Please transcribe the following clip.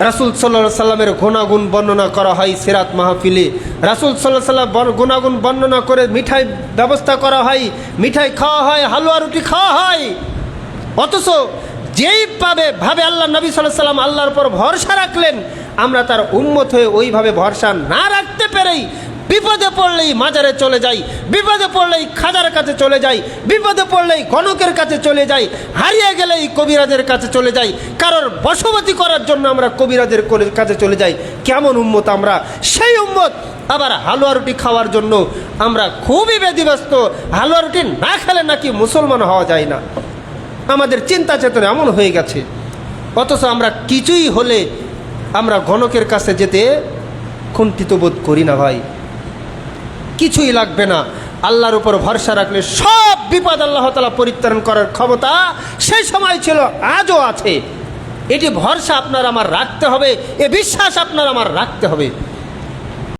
রাসূল সাল্লাল্লাহু আলাইহি সাল্লামের গুণাগুণ বর্ণনা করা হয় সিরাত মাহফিলে। রাসূল সাল্লাল্লাহু আলাইহি সাল্লাম গুণাগুণ বর্ণনা করে মিঠাই ব্যবস্থা করা হয়, মিঠাই খাওয়া হয়, হালুয়া রুটি খাওয়া হয়। অথচ যেই ভাবে আল্লাহ নবী সাল্লাল্লাহু আলাইহি সাল্লাম আল্লাহর উপর ভরসা রাখলেন, আমরা তার উম্মত হয়ে ওইভাবে ভরসা না রাখতে পেরেই বিপদে পড়লেই মাজারে চলে যাই, বিপদে পড়লেই খাজার কাছে চলে যাই, বিপদে পড়লেই গণকের কাছে চলে যাই, হারিয়ে গেলেই কবিরাজের কাছে চলে যাই, কারোর বশবর্তী করার জন্য আমরা কবিরাজের কাছে চলে যাই। কেমন উম্মত আমরা! সেই উম্মত আবার হালুয়া রুটি খাওয়ার জন্য আমরা খুবই ব্যতিব্যস্ত। হালুয়া রুটি না খেলে নাকি মুসলমান হওয়া যায় না। আমাদের চিন্তা চেতনা এমন হয়ে গেছে। অথচ আমরা কিছুই হলে আমরা গণকের কাছে যেতে কুণ্ঠিত বোধ করি না ভাই। কিছুই লাগবে না, আল্লাহর উপর ভরসা রাখলে সব বিপদ আল্লাহ তাআলা পরিত্রাণ করার ক্ষমতা সেই সময় ছিল, আজও আছে। এটি ভরসা আপনার আমার রাখতে হবে, এ বিশ্বাস আপনার আমার রাখতে হবে।